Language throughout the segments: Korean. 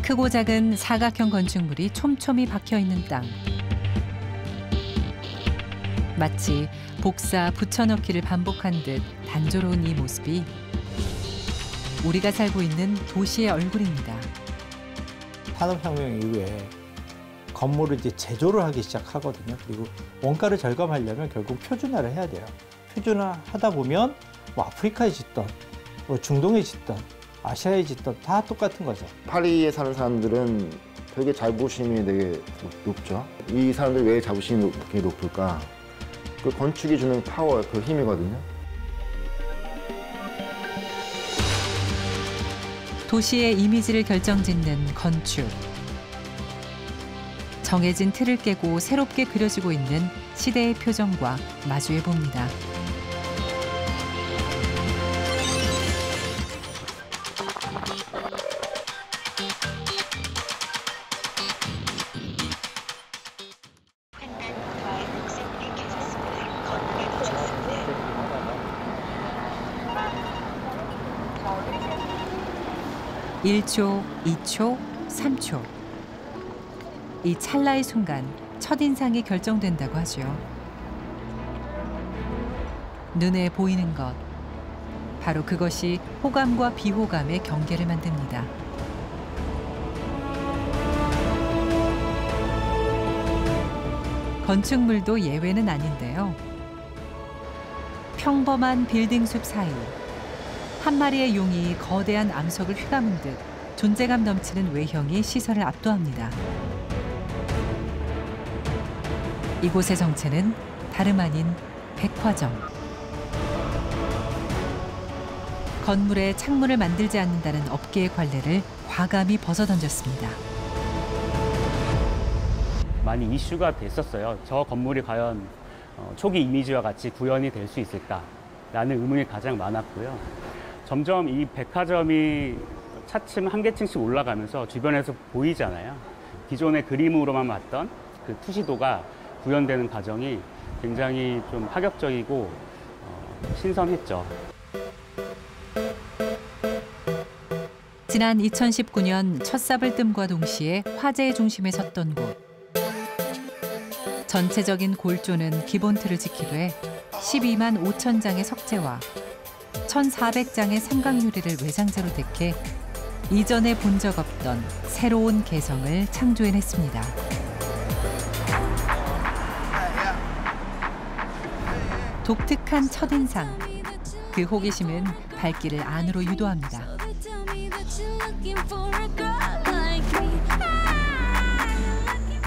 크고 작은 사각형 건축물이 촘촘히 박혀있는 땅. 마치 복사 붙여넣기를 반복한 듯 단조로운 이 모습이 우리가 살고 있는 도시의 얼굴입니다. 산업혁명 이후에 건물을 이제 제조를 하기 시작하거든요. 그리고 원가를 절감하려면 결국 표준화를 해야 돼요. 표준화하다 보면 뭐 아프리카에 짓던, 뭐 중동에 짓던, 아시아에 짓던 다 똑같은 거죠. 파리에 사는 사람들은 되게 자부심이 되게 높죠. 이 사람들이 왜 자부심이 그렇게 높을까? 그 건축이 주는 파워, 그 힘이거든요. 도시의 이미지를 결정짓는 건축. 정해진 틀을 깨고 새롭게 그려지고 있는 시대의 표정과 마주해 봅니다. 일 초, 2초, 3초. 이 찰나의 순간 첫인상이 결정된다고 하죠. 눈에 보이는 것, 바로 그것이 호감과 비호감의 경계를 만듭니다. 건축물도 예외는 아닌데요. 평범한 빌딩 숲 사이, 한 마리의 용이 거대한 암석을 휘감은 듯 존재감 넘치는 외형이 시선을 압도합니다. 이곳의 정체는 다름 아닌 백화점. 건물에 창문을 만들지 않는다는 업계의 관례를 과감히 벗어던졌습니다. 많이 이슈가 됐었어요. 저 건물이 과연 초기 이미지와 같이 구현이 될 수 있을까라는 의문이 가장 많았고요. 점점 이 백화점이 차츰 한 개층씩 올라가면서 주변에서 보이잖아요. 기존의 그림으로만 봤던 그 투시도가 구현되는 과정이 굉장히 좀 파격적이고 신선했죠. 지난 2019년 첫 삽을 뜸과 동시에 화제의 중심에 섰던 곳. 전체적인 골조는 기본 틀을 지키되 12만 5천 장의 석재와 1,400장의 삼각유리를 외장재로 택해 이전에 본 적 없던 새로운 개성을 창조해냈습니다. 독특한 첫인상, 그 호기심은 발길을 안으로 유도합니다.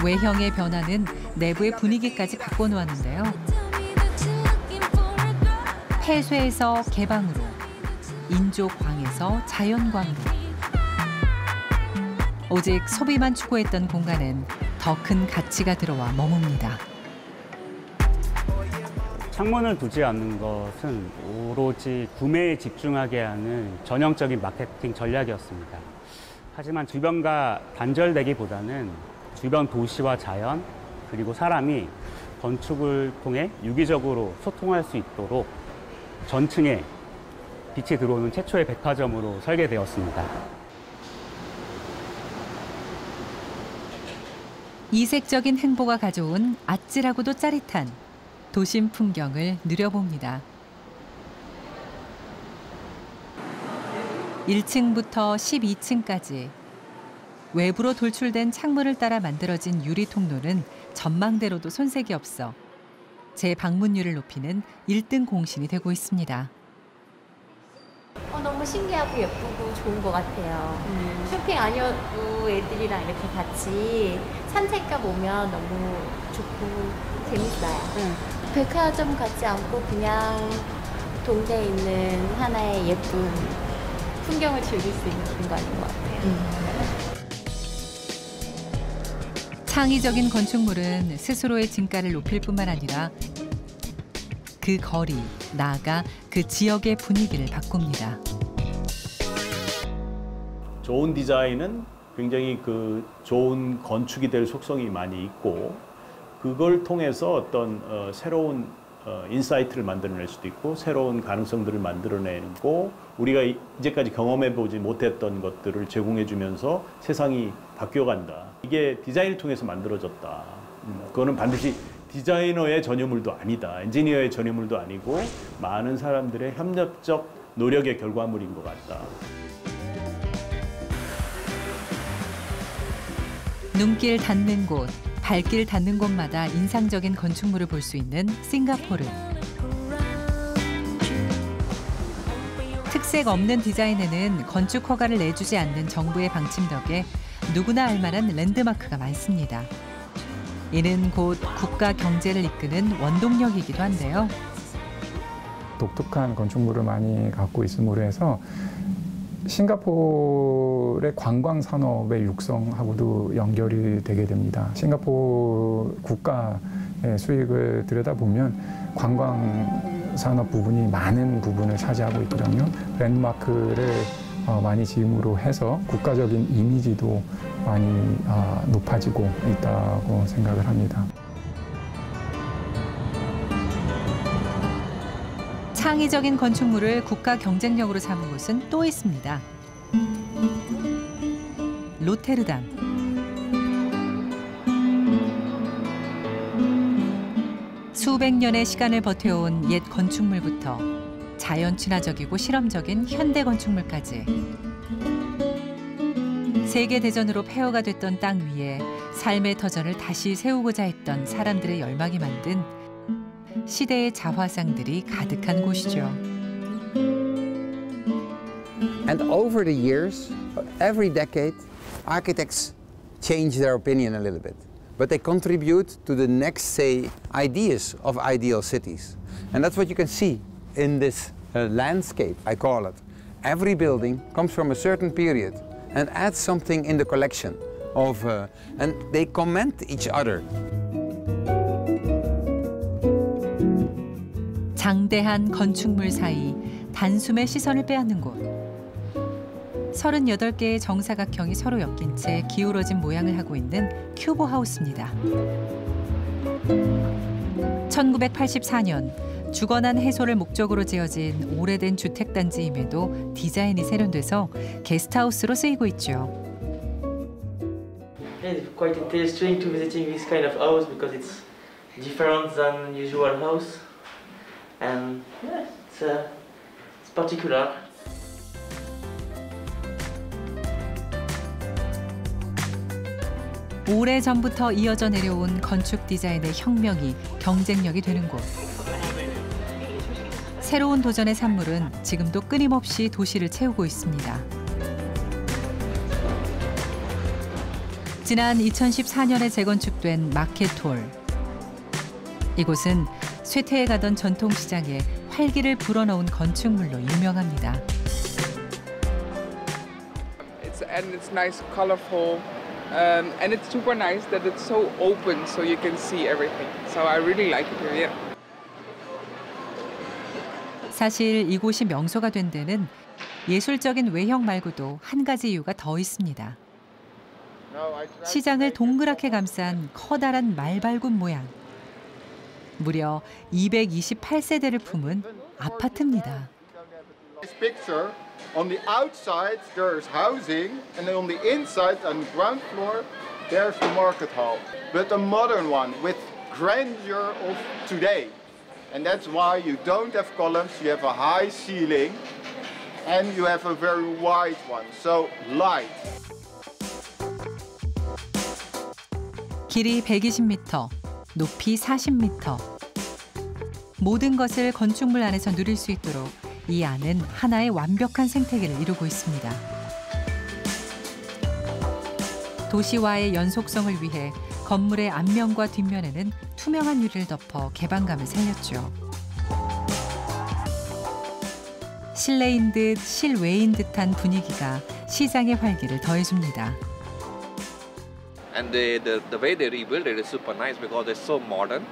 외형의 변화는 내부의 분위기까지 바꿔놓았는데요. 폐쇄에서 개방으로, 인조광에서 자연광으로. 오직 소비만 추구했던 공간엔 더 큰 가치가 들어와 머뭅니다. 창문을 두지 않는 것은 오로지 구매에 집중하게 하는 전형적인 마케팅 전략이었습니다. 하지만 주변과 단절되기보다는 주변 도시와 자연, 그리고 사람이 건축을 통해 유기적으로 소통할 수 있도록 전층에 빛이 들어오는 최초의 백화점으로 설계되었습니다. 이색적인 행보가 가져온 아찔하고도 짜릿한 도심 풍경을 누려봅니다. 1층부터 12층까지 외부로 돌출된 창문을 따라 만들어진 유리 통로는 전망대로도 손색이 없어 제 방문율을 높이는 1등 공신이 되고 있습니다. 너무 신기하고 예쁘고 좋은 것 같아요. 쇼핑 아니어도 애들이랑 이렇게 같이 산책가 오면 너무 좋고 재밌어요. 백화점 같지 않고 그냥 동네에 있는 하나의 예쁜 풍경을 즐길 수 있는 공간인 것 같아요. 창의적인 건축물은 스스로의 진가를 높일 뿐만 아니라 그 거리, 나아가 그 지역의 분위기를 바꿉니다. 좋은 디자인은 굉장히 그 좋은 건축이 될 속성이 많이 있고 그걸 통해서 어떤 새로운 인사이트를 만들어낼 수도 있고 새로운 가능성들을 만들어내고 우리가 이제까지 경험해보지 못했던 것들을 제공해주면서 세상이 바뀌어간다. 이게 디자인을 통해서 만들어졌다. 그거는 반드시 디자이너의 전유물도 아니다. 엔지니어의 전유물도 아니고 많은 사람들의 협력적 노력의 결과물인 것 같다. 눈길 닿는 곳, 발길 닿는 곳마다 인상적인 건축물을 볼 수 있는 싱가포르. 특색 없는 디자인에는 건축 허가를 내주지 않는 정부의 방침 덕에 누구나 알만한 랜드마크가 많습니다. 이는 곧 국가 경제를 이끄는 원동력이기도 한데요. 독특한 건축물을 많이 갖고 있음으로 해서 싱가포르의 관광 산업의 육성하고도 연결이 되게 됩니다. 싱가포르 국가의 수익을 들여다보면 관광 산업 부분이 많은 부분을 차지하고 있거든요. 랜드마크를 많이 지음으로 해서 국가적인 이미지도 많이 높아지고 있다고 생각을 합니다. 창의적인 건축물을 국가 경쟁력으로 삼은 곳은 또 있습니다. 로테르담. 수백 년의 시간을 버텨온 옛 건축물부터 자연 친화적이고 실험적인 현대 건축물까지 세계대전으로 폐허가 됐던 땅 위에 삶의 터전을 다시 세우고자 했던 사람들의 열망이 만든 시대의 자화상들이 가득한 곳이죠. And over the years, every decade, architects change their opinion a little bit. But they contribute to the next, say, ideas of ideal cities. And that's what you can see in this landscape, I call it. Every building comes from a certain period and adds something in the collection of, and they comment each other. 장대한 건축물 사이 단숨에 시선을 빼앗는 곳. 38개의 정사각형이 서로 엮인 채 기울어진 모양을 하고 있는 큐브 하우스입니다. 1984년 주거난 해소를 목적으로 지어진 오래된 주택단지임에도 디자인이 세련돼서 게스트하우스로 쓰이고 있죠. It's quite interesting to visiting this kind of house because it's different than usual house. And yeah, it's particular. 오래전부터 이어져 내려온 건축 디자인의 혁명이 경쟁력이 되는 곳. 새로운 도전의 산물은 지금도 끊임없이 도시를 채우고 있습니다. 지난 2014년에 재건축된 마켓홀. 이곳은 쇠퇴해 가던 전통시장에 활기를 불어넣은 건축물로 유명합니다. It's nice, colorful, and it's super nice that it's so open, so you can see everything. So I really like it here. Yeah. 사실 이곳이 명소가 된 데는 예술적인 외형 말고도 한 가지 이유가 더 있습니다. 시장을 동그랗게 감싼 커다란 말발굽 모양. 무려 228세대를 품은 아파트입니다. This picture, on the outside there's housing, and on the inside, on the ground floor, there's the market hall. But a modern one with grandeur of today. And that's why you don't have columns, you have a high ceiling, and you have a very wide one, so light. 길이 120m, 높이 40m. 모든 것을 건축물 안에서 누릴 수 있도록 이 안은 하나의 완벽한 생태계를 이루고 있습니다. 도시와의 연속성을 위해 건물의 앞면과 뒷면에는 투명한 유리를 덮어 개방감을 살렸죠. 실내인 듯 실외인 듯한 분위기가 시장의 활기를 더해줍니다. And the way they rebuild it is super nice because it's so modern.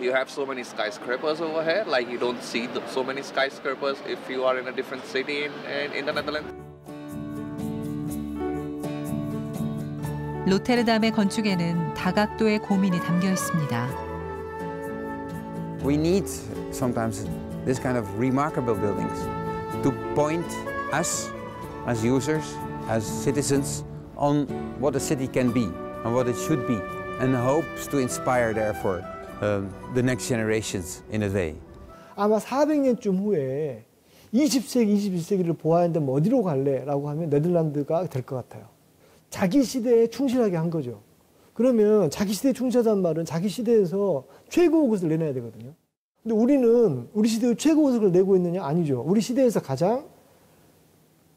You have so many skyscrapers over here, like you don't see so many skyscrapers if you are in a different city in the Netherlands. 로테르담의 건축에는 다각도의 고민이 담겨 있습니다. We need sometimes this kind of remarkable buildings to point us as users, as citizens, on what a city can be and what it should be, and hopes to inspire, therefore, the next generations in a way. 아마 400년쯤 후에 20세기, 21세기를 보아야 한다면 어디로 갈래? 라고 하면 네덜란드가 될 것 같아요. 자기 시대에 충실하게 한 거죠. 그러면 자기 시대에 충실하다는 말은 자기 시대에서 최고의 것을 내놔야 되거든요. 근데 우리는 우리 시대의 최고의 것을 내고 있느냐? 아니죠. 우리 시대에서 가장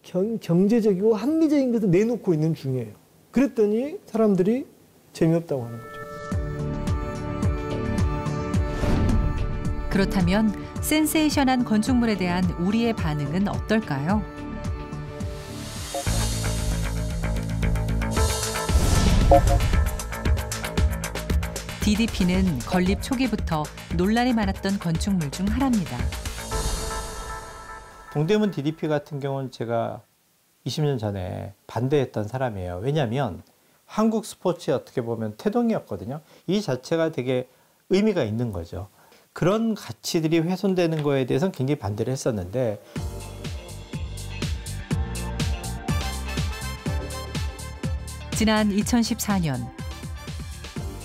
경제적이고 합리적인 것을 내놓고 있는 중이에요. 그랬더니 사람들이 재미없다고 하는 거죠. 그렇다면 센세이션한 건축물에 대한 우리의 반응은 어떨까요? DDP는 건립 초기부터 논란이 많았던 건축물 중 하나입니다. 동대문 DDP 같은 경우는 제가 20년 전에 반대했던 사람이에요. 왜냐하면 한국 스포츠의 어떻게 보면 태동이었거든요. 이 자체가 되게 의미가 있는 거죠. 그런 가치들이 훼손되는 거에 대해서는 굉장히 반대를 했었는데 지난 2014년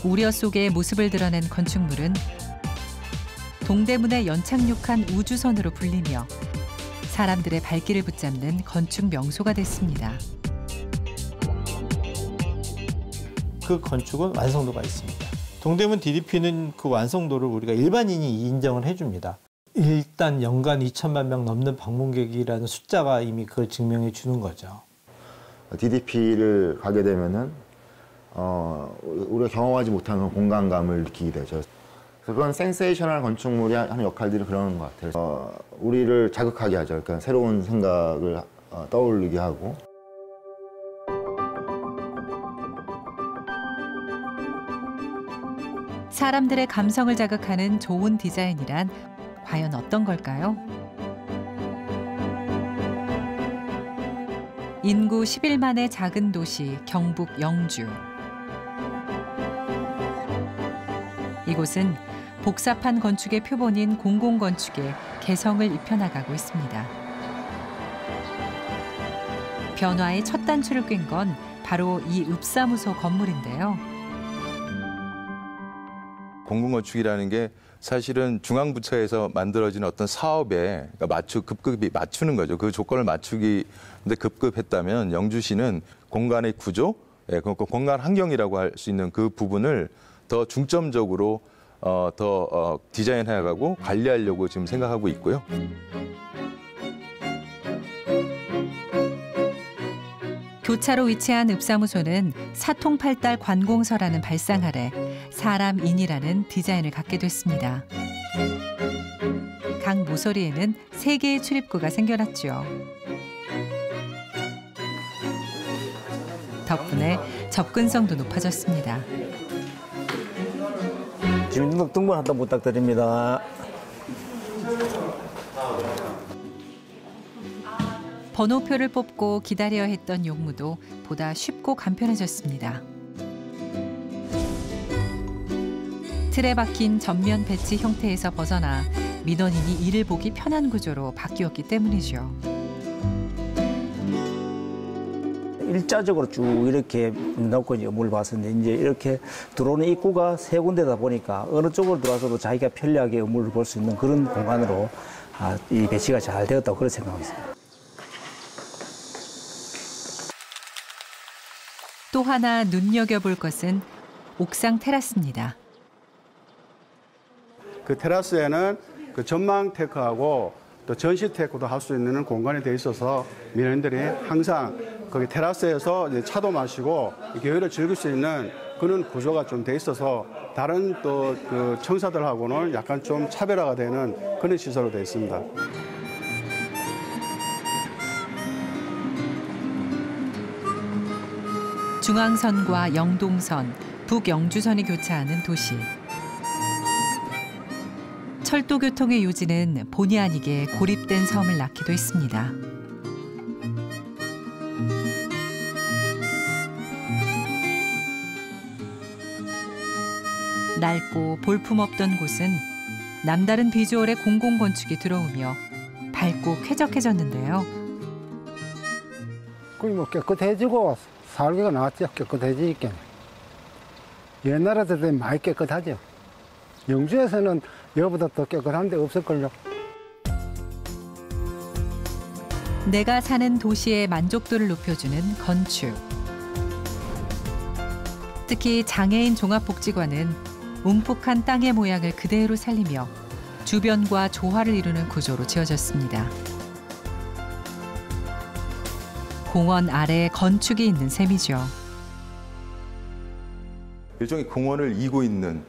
우려 속에 모습을 드러낸 건축물은 동대문의 연착륙한 우주선으로 불리며 사람들의 발길을 붙잡는 건축 명소가 됐습니다. 그 건축은 완성도가 있습니다. 동대문 DDP는 그 완성도를 우리가 일반인이 인정을 해줍니다. 일단 연간 2천만 명 넘는 방문객이라는 숫자가 이미 그걸 증명해 주는 거죠. DDP를 가게 되면은 우리가 경험하지 못한 그런 공간감을 느끼게 되죠. 그런 센세이셔널 건축물이 하는 역할들이 그러는 것 같아요. 우리를 자극하게 하죠. 그러니까 새로운 생각을 떠올리게 하고. 사람들의 감성을 자극하는 좋은 디자인이란 과연 어떤 걸까요? 인구 11만의 작은 도시 경북 영주. 이곳은 복잡한 건축의 표본인 공공건축에 개성을 입혀나가고 있습니다. 변화의 첫 단추를 꿰은 건 바로 이 읍사무소 건물인데요. 공공건축이라는 게 사실은 중앙부처에서 만들어진 어떤 사업에 급급히 맞추는 거죠. 그 조건을 맞추기 근데 급급했다면 영주시는 공간의 구조, 공간 환경이라고 할 수 있는 그 부분을 더 중점적으로 더 디자인해가고 관리하려고 지금 생각하고 있고요. 교차로 위치한 읍사무소는 사통팔달 관공서라는 발상 아래 사람인이라는 디자인을 갖게 됐습니다. 각 모서리에는 3개의 출입구가 생겨났죠. 덕분에 접근성도 높아졌습니다. 주민등록 한번 부탁드립니다. 번호표를 뽑고 기다려야 했던 용무도 보다 쉽고 간편해졌습니다. 틀에 박힌 전면 배치 형태에서 벗어나 민원인이 일을 보기 편한 구조로 바뀌었기 때문이죠. 일자적으로 쭉 이렇게 넣고 물 봤었는데 이제 이렇게 들어오는 입구가 3군데다 보니까 어느 쪽으로 들어와서도 자기가 편리하게 의무를 볼 수 있는 그런 공간으로 이 배치가 잘 되었다고 그렇게 생각하고 있습니다. 또 하나 눈여겨볼 것은 옥상 테라스입니다. 그 테라스에는 그 전망 테크하고 또 전시 테크도 할 수 있는 공간이 돼 있어서 민원인들이 항상 거기 테라스에서 이제 차도 마시고 여유를 즐길 수 있는 그런 구조가 좀 돼 있어서 다른 또 그 청사들하고는 약간 좀 차별화가 되는 그런 시설로 돼 있습니다. 중앙선과 영동선, 북영주선이 교차하는 도시. 철도 교통의 요지는 본의 아니게 고립된 섬을 낳기도 했습니다. 낡고 볼품없던 곳은 남다른 비주얼의 공공건축이 들어오며 밝고 쾌적해졌는데요. 거의 뭐 깨끗해지고 살기가 나았죠. 깨끗해지니까. 옛날에 많이 깨끗하죠. 영주에서는 여기보다 더 깨끗한 데 없을걸요. 내가 사는 도시의 만족도를 높여주는 건축. 특히 장애인 종합복지관은 움푹한 땅의 모양을 그대로 살리며 주변과 조화를 이루는 구조로 지어졌습니다. 공원 아래에 건축이 있는 셈이죠. 일종의 공원을 이고 있는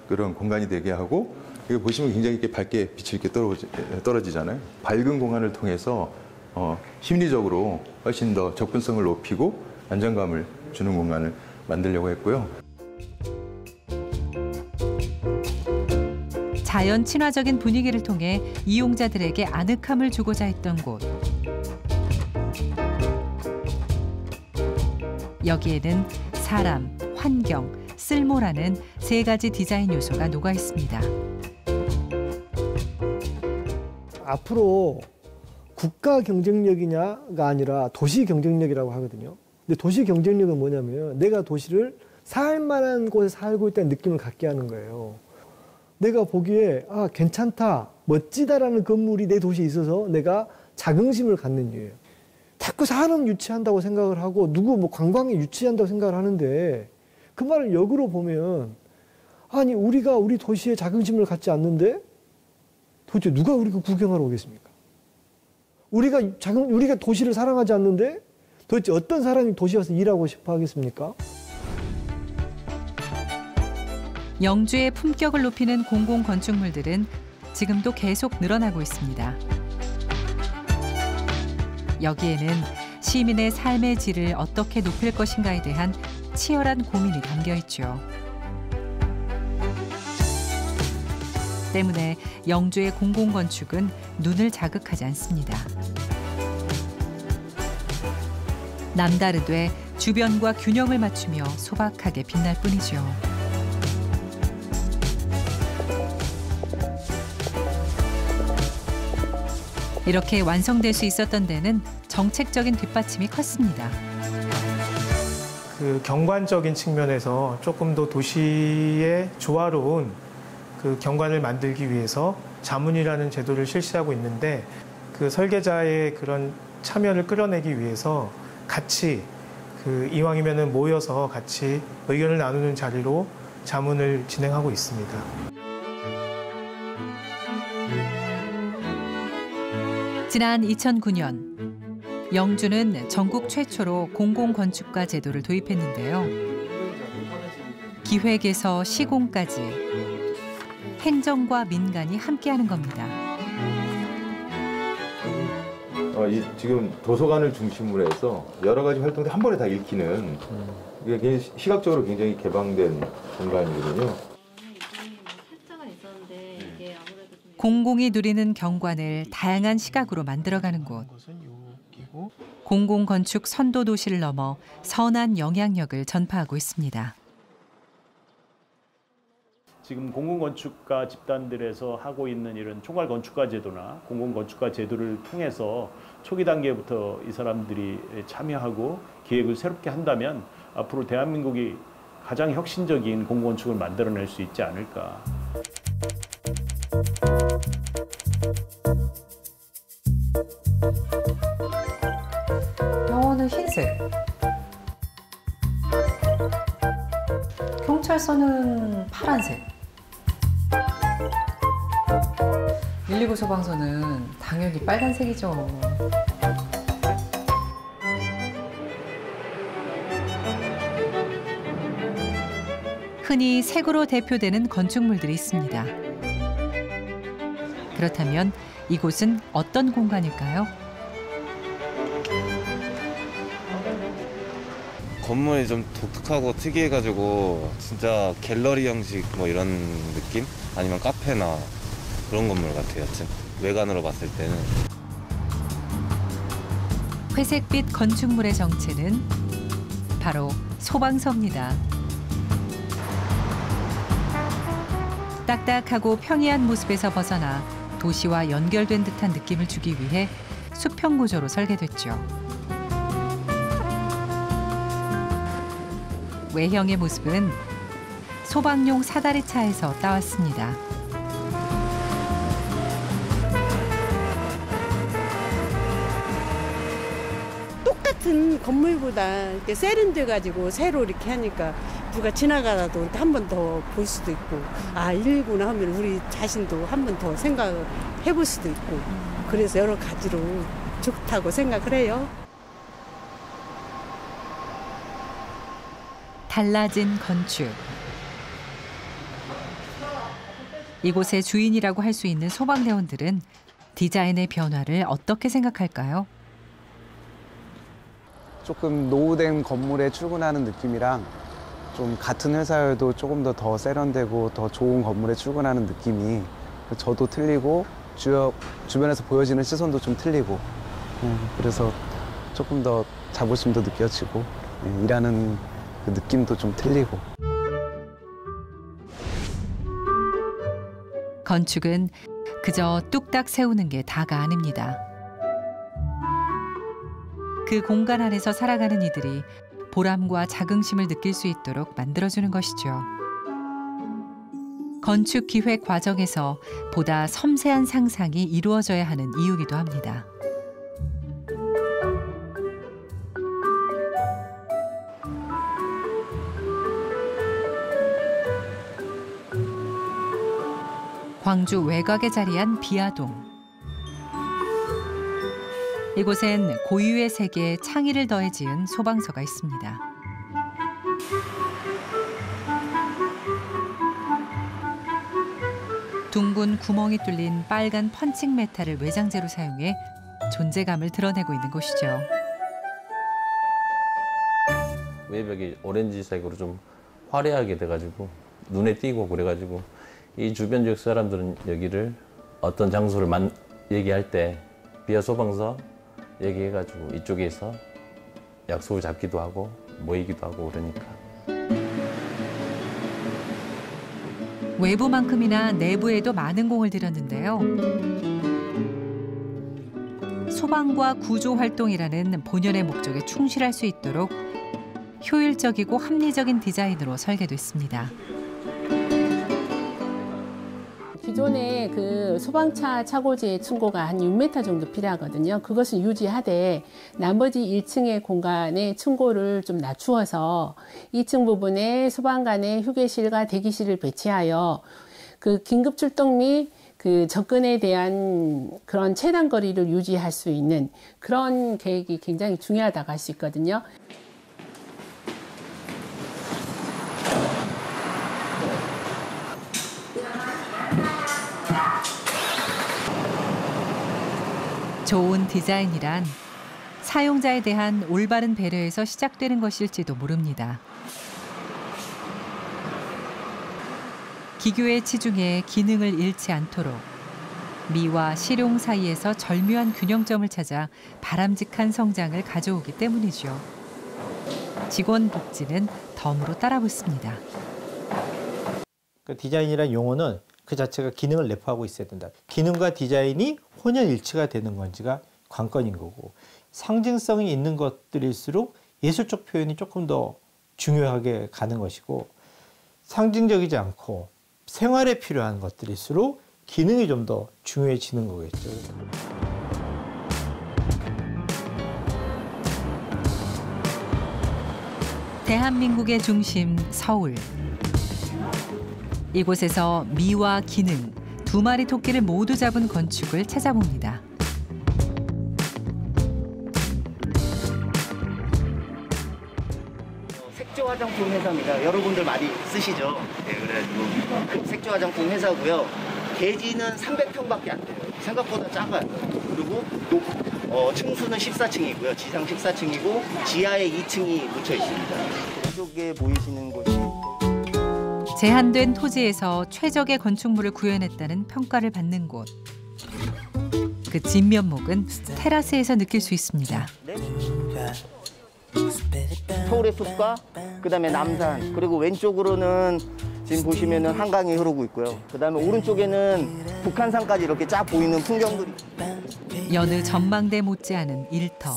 그런 공간이 되게 하고, 이거 보시면 굉장히 이렇게 밝게 빛이 이렇게 떨어지잖아요. 밝은 공간을 통해서 심리적으로 훨씬 더 접근성을 높이고 안정감을 주는 공간을 만들려고 했고요. 자연 친화적인 분위기를 통해 이용자들에게 아늑함을 주고자 했던 곳. 여기에는 사람, 환경, 쓸모라는 세 가지 디자인 요소가 녹아 있습니다. 앞으로 국가 경쟁력이냐가 아니라 도시 경쟁력이라고 하거든요. 근데 도시 경쟁력은 뭐냐면 내가 도시를 살만한 곳에 살고 있다는 느낌을 갖게 하는 거예요. 내가 보기에 괜찮다, 멋지다라는 건물이 내 도시에 있어서 내가 자긍심을 갖는 이유예요. 자꾸 산업 유치한다고 생각을 하고 누구 관광에 유치한다고 생각을 하는데 그 말을 역으로 보면 아니 우리가 우리 도시에 자긍심을 갖지 않는데 도대체 누가 우리 구경하러 오겠습니까? 우리가 도시를 사랑하지 않는데 도대체 어떤 사람이 도시에 와서 일하고 싶어 하겠습니까? 영주의 품격을 높이는 공공건축물들은 지금도 계속 늘어나고 있습니다. 여기에는 시민의 삶의 질을 어떻게 높일 것인가에 대한 치열한 고민이 담겨 있죠. 때문에 영주의 공공건축은 눈을 자극하지 않습니다. 남다르되 주변과 균형을 맞추며 소박하게 빛날 뿐이죠. 이렇게 완성될 수 있었던 데는 정책적인 뒷받침이 컸습니다. 그 경관적인 측면에서 조금 더 도시의 조화로운 그 경관을 만들기 위해서 자문이라는 제도를 실시하고 있는데 그 설계자의 그런 참여를 끌어내기 위해서 같이 이왕이면은 모여서 같이 의견을 나누는 자리로 자문을 진행하고 있습니다. 지난 2009년 영주는 전국 최초로 공공건축가 제도를 도입했는데요. 기획에서 시공까지 행정과 민간이 함께하는 겁니다. 지금 도서관을 중심으로 해서 여러 가지 활동들이 한 번에 다 읽히는 이게 시각적으로 굉장히 개방된 공간이거든요. 공공이 누리는 경관을 다양한 시각으로 만들어가는 곳. 공공건축 선도 도시를 넘어 선한 영향력을 전파하고 있습니다. 지금 공공건축가 집단들에서 하고 있는 이런 총괄건축가 제도나 공공건축가 제도를 통해서 초기 단계부터 이 사람들이 참여하고 기획을 새롭게 한다면 앞으로 대한민국이 가장 혁신적인 공공건축을 만들어낼 수 있지 않을까. 병원은 흰색, 경찰서는 파란색, 119 소방서는 당연히 빨간색이죠. 흔히 색으로 대표되는 건축물들이 있습니다. 그렇다면 이곳은 어떤 공간일까요? 건물이 좀 독특하고 특이해가지고 진짜 갤러리 형식 뭐 이런 느낌? 아니면 카페나 그런 건물 같아요. 여튼 외관으로 봤을 때는. 회색빛 건축물의 정체는 바로 소방서입니다. 딱딱하고 평이한 모습에서 벗어나 도시와 연결된 듯한 느낌을 주기 위해 수평 구조로 설계됐죠. 외형의 모습은 소방용 사다리 차에서 따왔습니다. 똑같은 건물보다 이렇게 세련돼가지고 새로 이렇게 하니까 누가 지나가다도 한 번 더 볼 수도 있고, 아, 119나 하면 우리 자신도 한 번 더 생각을 해볼 수도 있고, 그래서 여러 가지로 좋다고 생각을 해요. 달라진 건축. 이곳의 주인이라고 할 수 있는 소방대원들은 디자인의 변화를 어떻게 생각할까요? 조금 노후된 건물에 출근하는 느낌이랑 좀 같은 회사여도 조금 더 세련되고 더 좋은 건물에 출근하는 느낌이 저도 틀리고 주변에서 보여지는 시선도 좀 틀리고 그래서 조금 더 자부심도 느껴지고 일하는 그 느낌도 좀 틀리고. 건축은 그저 뚝딱 세우는 게 다가 아닙니다. 그 공간 안에서 살아가는 이들이 보람과 자긍심을 느낄 수 있도록 만들어주는 것이죠. 건축 기획 과정에서 보다 섬세한 상상이 이루어져야 하는 이유기도 합니다. 광주 외곽에 자리한 비아동. 이곳엔 고유의 색에 창의를 더해 지은 소방서가 있습니다. 둥근 구멍이 뚫린 빨간 펀칭 메탈을 외장재로 사용해 존재감을 드러내고 있는 곳이죠. 외벽이 오렌지색으로 좀 화려하게 돼가지고 눈에 띄고 그래가지고 이 주변 지역 사람들은 여기를 어떤 장소를 얘기할 때 비아 소방서 얘기해가지고 이쪽에서 약속을 잡기도 하고 모이기도 하고 그러니까. 외부만큼이나 내부에도 많은 공을 들였는데요. 소방과 구조 활동이라는 본연의 목적에 충실할 수 있도록 효율적이고 합리적인 디자인으로 설계됐습니다. 기존에 그 소방차 차고지의 층고가 한 6m 정도 필요하거든요. 그것을 유지하되 나머지 1층의 공간의 층고를 좀 낮추어서 2층 부분에 소방관의 휴게실과 대기실을 배치하여 그 긴급 출동 및 그 접근에 대한 그런 최단 거리를 유지할 수 있는 그런 계획이 굉장히 중요하다고 할 수 있거든요. 좋은 디자인이란 사용자에 대한 올바른 배려에서 시작되는 것일지도 모릅니다. 기교에 치중해 기능을 잃지 않도록 미와 실용 사이에서 절묘한 균형점을 찾아 바람직한 성장을 가져오기 때문이죠. 직원 복지는 덤으로 따라붙습니다. 그 디자인이라는 용어는 그 자체가 기능을 내포하고 있어야 된다. 기능과 디자인이 혼연일치가 되는 건지가 관건인 거고, 상징성이 있는 것들일수록 예술적 표현이 조금 더 중요하게 가는 것이고, 상징적이지 않고 생활에 필요한 것들일수록 기능이 좀 더 중요해지는 거겠죠. 대한민국의 중심 서울. 이곳에서 미와 기능, 두 마리 토끼를 모두 잡은 건축을 찾아봅니다. 색조 화장품 회사입니다. 여러분들 많이 쓰시죠? 네, 그래가지고 색조 화장품 회사고요. 대지는 300평밖에 안 돼요. 생각보다 작아요. 그리고 층수는 14층이고요. 지상 14층이고 지하에 2층이 묻혀 있습니다. 이쪽에 보이시는 곳이 제한된 토지에서 최적의 건축물을 구현했다는 평가를 받는 곳. 그 진면목은 테라스에서 느낄 수 있습니다. 서울의 숲과 그다음에 남산, 그리고 왼쪽으로는 지금 보시면은 한강이 흐르고 있고요. 그다음에 오른쪽에는 북한산까지 이렇게 쫙 보이는 풍경들이. 여느 전망대 못지않은 일터.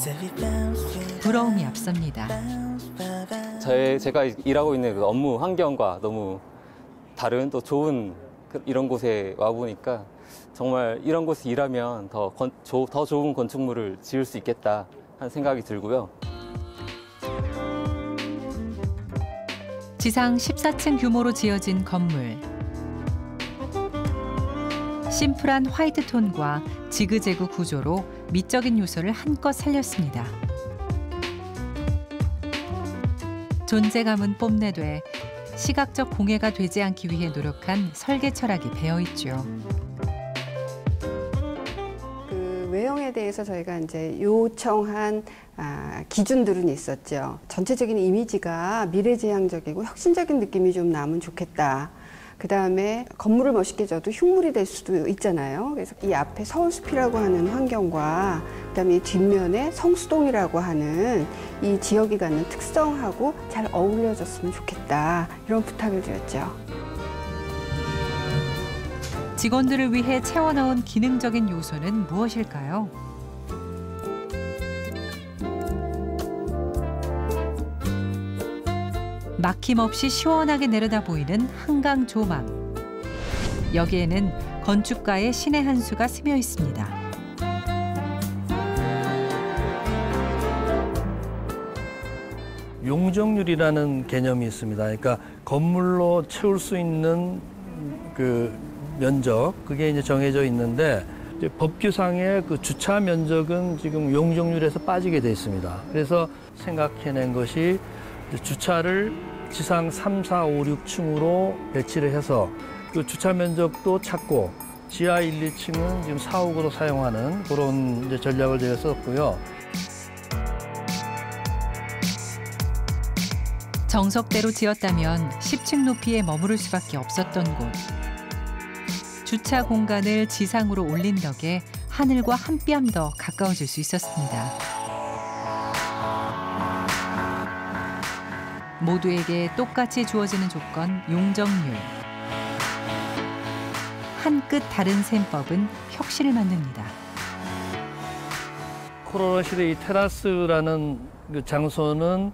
부러움이 앞섭니다. 제가 일하고 있는 그 업무 환경과 너무 다른 또 좋은 이런 곳에 와 보니까 정말 이런 곳에 일하면 더 좋은 건축물을 지을 수 있겠다 하는 생각이 들고요. 지상 14층 규모로 지어진 건물. 심플한 화이트 톤과 지그재그 구조로 미적인 요소를 한껏 살렸습니다. 존재감은 뽐내되 시각적 공해가 되지 않기 위해 노력한 설계 철학이 배어 있죠. 그 외형에 대해서 저희가 이제 요청한 기준들은 있었죠. 전체적인 이미지가 미래지향적이고 혁신적인 느낌이 좀 나면 좋겠다. 그다음에 건물을 멋있게 져도 흉물이 될 수도 있잖아요. 그래서 이 앞에 서울숲이라고 하는 환경과 그다음에 이 뒷면에 성수동이라고 하는 이 지역이 갖는 특성하고 잘 어울려졌으면 좋겠다. 이런 부탁을 드렸죠. 직원들을 위해 채워넣은 기능적인 요소는 무엇일까요? 막힘없이 시원하게 내려다 보이는 한강 조망. 여기에는 건축가의 신의 한 수가 스며 있습니다. 용적률이라는 개념이 있습니다. 그러니까 건물로 채울 수 있는 그 면적, 그게 이제 정해져 있는데 이제 법규상의 그 주차 면적은 지금 용적률에서 빠지게 돼 있습니다. 그래서 생각해낸 것이 주차를 지상 3, 4, 5, 6층으로 배치를 해서 그 주차 면적도 찾고 지하 1, 2층은 지금 사옥으로 사용하는 그런 이제 전략을 제가 썼고요. 정석대로 지었다면 10층 높이에 머무를 수밖에 없었던 곳. 주차 공간을 지상으로 올린 덕에 하늘과 한 뼘 더 가까워질 수 있었습니다. 모두에게 똑같이 주어지는 조건, 용적률. 한 끗 다른 셈법은 혁신을 만듭니다. 코로나 시대 이 테라스라는 그 장소는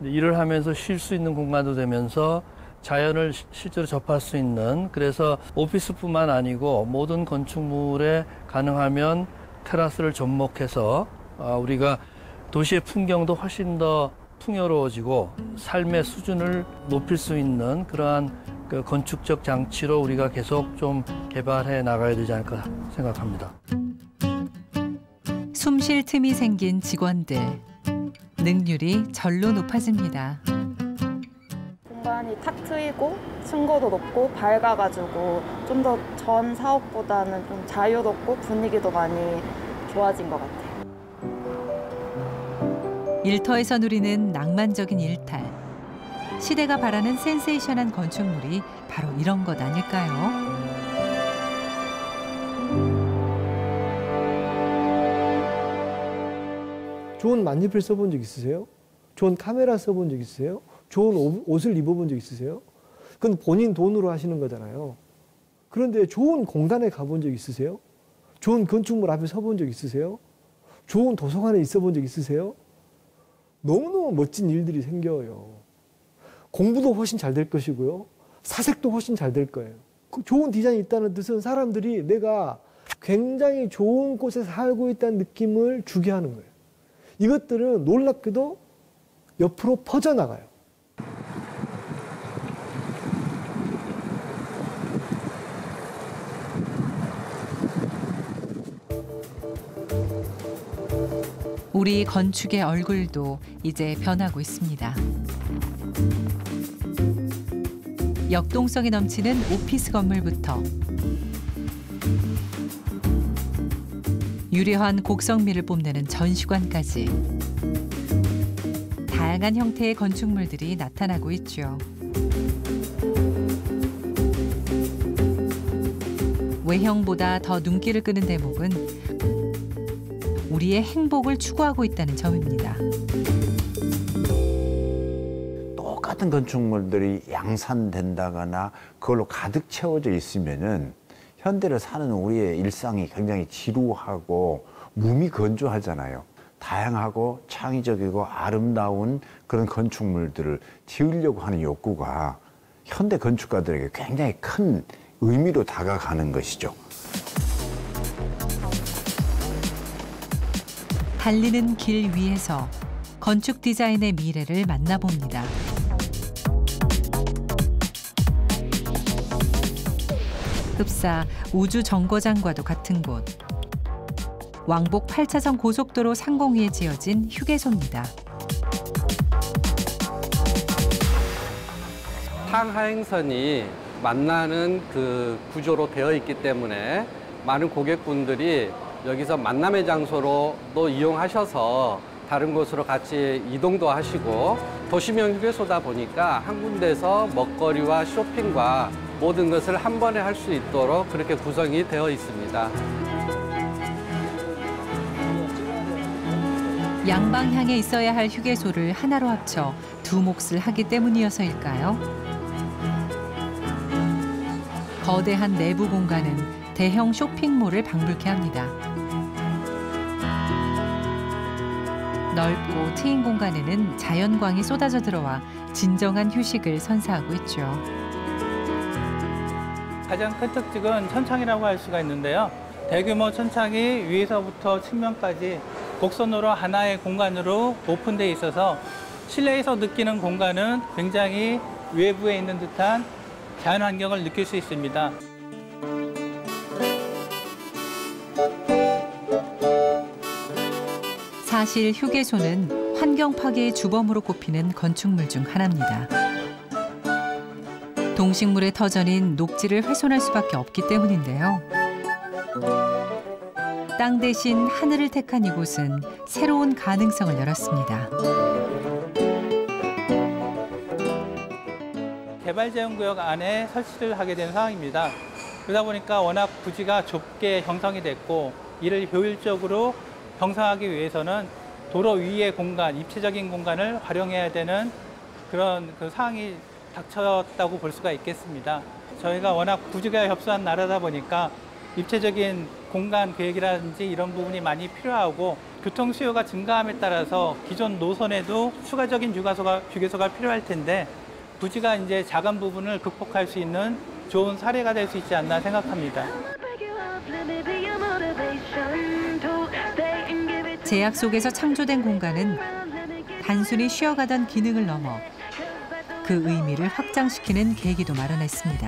일을 하면서 쉴 수 있는 공간도 되면서 자연을 실제로 접할 수 있는, 그래서 오피스뿐만 아니고 모든 건축물에 가능하면 테라스를 접목해서 우리가 도시의 풍경도 훨씬 더 풍요로워지고 삶의 수준을 높일 수 있는 그러한 그 건축적 장치로 우리가 계속 좀 개발해 나가야 되지 않을까 생각합니다. 숨 쉴 틈이 생긴 직원들. 능률이 절로 높아집니다. 공간이 탁 트이고 층고도 높고 밝아가지고 좀 더 전 사옥보다는 좀 자유롭고 분위기도 많이 좋아진 것 같아요. 일터에서 누리는 낭만적인 일탈. 시대가 바라는 센세이션한 건축물이 바로 이런 것 아닐까요? 좋은 만년필 써본 적 있으세요? 좋은 카메라 써본 적 있으세요? 좋은 옷을 입어본 적 있으세요? 그건 본인 돈으로 하시는 거잖아요. 그런데 좋은 공간에 가본 적 있으세요? 좋은 건축물 앞에 서본 적 있으세요? 좋은 도서관에 있어 본 적 있으세요? 너무너무 멋진 일들이 생겨요. 공부도 훨씬 잘 될 것이고요. 사색도 훨씬 잘 될 거예요. 그 좋은 디자인이 있다는 뜻은 사람들이 내가 굉장히 좋은 곳에 살고 있다는 느낌을 주게 하는 거예요. 이것들은 놀랍게도 옆으로 퍼져나가요. 우리 건축의 얼굴도 이제 변하고 있습니다. 역동성이 넘치는 오피스 건물부터 유려한 곡성미를 뽐내는 전시관까지 다양한 형태의 건축물들이 나타나고 있죠. 외형보다 더 눈길을 끄는 대목은 우리의 행복을 추구하고 있다는 점입니다. 똑같은 건축물들이 양산된다거나 그걸로 가득 채워져 있으면은 현대를 사는 우리의 일상이 굉장히 지루하고 몸이 건조하잖아요. 다양하고 창의적이고 아름다운 그런 건축물들을 지으려고 하는 욕구가 현대 건축가들에게 굉장히 큰 의미로 다가가는 것이죠. 달리는 길 위에서 건축 디자인의 미래를 만나봅니다. 흡사 우주 정거장과도 같은 곳. 왕복 8차선 고속도로 상공위에 지어진 휴게소입니다. 상하행선이 만나는 그 구조로 되어 있기 때문에 많은 고객분들이 여기서 만남의 장소로도 이용하셔서 다른 곳으로 같이 이동도 하시고 도시명 휴게소다 보니까 한 군데서 먹거리와 쇼핑과 모든 것을 한 번에 할 수 있도록 그렇게 구성이 되어 있습니다. 양방향에 있어야 할 휴게소를 하나로 합쳐 두 몫을 하기 때문이어서일까요? 거대한 내부 공간은 대형 쇼핑몰을 방불케 합니다. 넓고 트인 공간에는 자연광이 쏟아져 들어와 진정한 휴식을 선사하고 있죠. 가장 큰 특징은 천창이라고 할 수가 있는데요. 대규모 천창이 위에서부터 측면까지 곡선으로 하나의 공간으로 오픈되어 있어서 실내에서 느끼는 공간은 굉장히 외부에 있는 듯한 자연환경을 느낄 수 있습니다. 사실 휴게소는 환경 파괴의 주범으로 꼽히는 건축물 중 하나입니다. 동식물의 터전인 녹지를 훼손할 수밖에 없기 때문인데요. 땅 대신 하늘을 택한 이곳은 새로운 가능성을 열었습니다. 개발제한구역 안에 설치를 하게 된 상황입니다. 그러다 보니까 워낙 부지가 좁게 형성이 됐고 이를 효율적으로 형성하기 위해서는 도로 위의 공간, 입체적인 공간을 활용해야 되는 그런 상황이 닥쳤다고 볼 수가 있겠습니다. 저희가 워낙 부지가 협소한 나라다 보니까 입체적인 공간 계획이라든지 이런 부분이 많이 필요하고 교통 수요가 증가함에 따라서 기존 노선에도 추가적인 휴게소가 필요할 텐데 부지가 이제 작은 부분을 극복할 수 있는 좋은 사례가 될 수 있지 않나 생각합니다. 제약 속에서 창조된 공간은 단순히 쉬어가던 기능을 넘어 그 의미를 확장시키는 계기도 마련했습니다.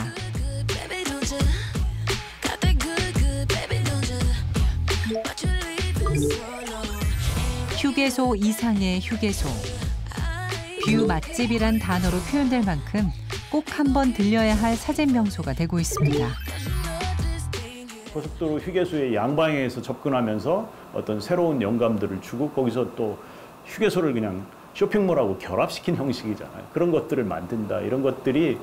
휴게소 이상의 휴게소. 뷰 맛집이란 단어로 표현될 만큼 꼭 한번 들려야 할 사진 명소가 되고 있습니다. 고속도로 휴게소의 양방향에서 접근하면서 어떤 새로운 영감들을 주고 거기서 또 휴게소를 그냥 쇼핑몰하고 결합시킨 형식이잖아요. 그런 것들을 만든다. 이런 것들이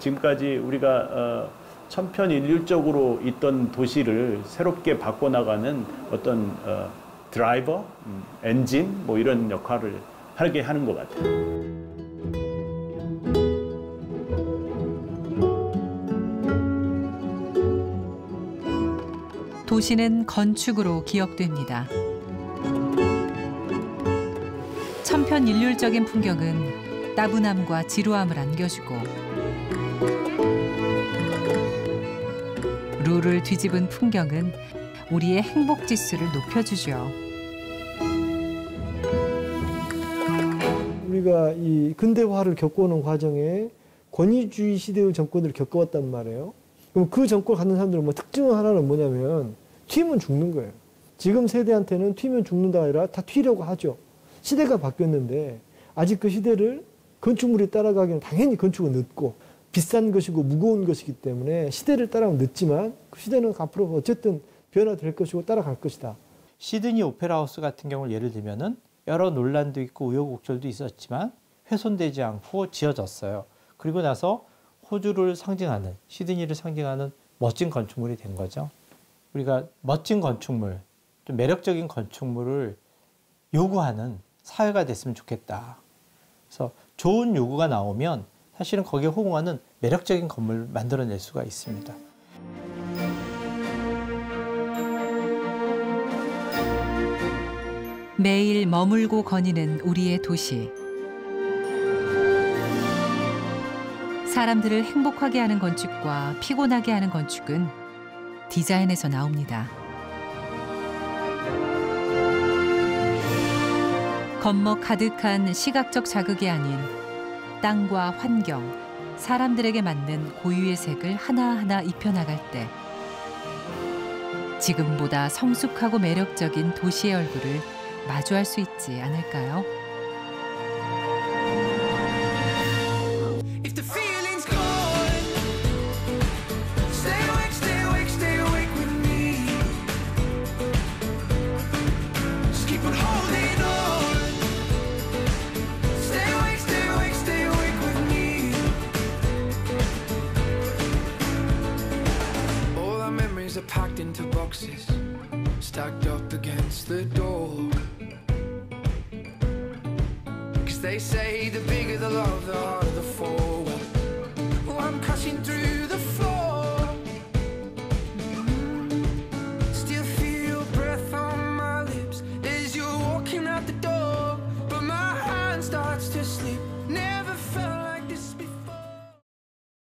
지금까지 우리가 천편일률적으로 있던 도시를 새롭게 바꿔나가는 어떤 드라이버, 엔진 뭐 이런 역할을 하게 하는 것 같아요. 도시는 건축으로 기억됩니다. 천편일률적인 풍경은 따분함과 지루함을 안겨주고 룰을 뒤집은 풍경은 우리의 행복 지수를 높여주죠. 우리가 이 근대화를 겪어오는 과정에 권위주의 시대의 정권을 겪어왔단 말이에요. 그럼 그 정권 갖는 사람들은 특징 하나는 뭐냐면 튀면 죽는 거예요. 지금 세대한테는 튀면 죽는다가 아니라 다 튀려고 하죠. 시대가 바뀌었는데 아직 그 시대를 건축물이 따라가기는 당연히 건축은 늦고 비싼 것이고 무거운 것이기 때문에 시대를 따라가면 늦지만 그 시대는 앞으로 어쨌든 변화될 것이고 따라갈 것이다. 시드니 오페라 하우스 같은 경우를 예를 들면은 여러 논란도 있고 우여곡절도 있었지만 훼손되지 않고 지어졌어요. 그리고 나서 호주를 상징하는, 시드니를 상징하는 멋진 건축물이 된 거죠. 우리가 멋진 건축물, 좀 매력적인 건축물을 요구하는 사회가 됐으면 좋겠다. 그래서 좋은 요구가 나오면 사실은 거기에 호응하는 매력적인 건물을 만들어낼 수가 있습니다. 매일 머물고 거니는 우리의 도시. 사람들을 행복하게 하는 건축과 피곤하게 하는 건축은 디자인에서 나옵니다. 겉멋 가득한 시각적 자극이 아닌 땅과 환경, 사람들에게 맞는 고유의 색을 하나하나 입혀나갈 때 지금보다 성숙하고 매력적인 도시의 얼굴을 마주할 수 있지 않을까요? Packed into boxes, stacked up against the door. 'Cause they say the bigger the love, the harder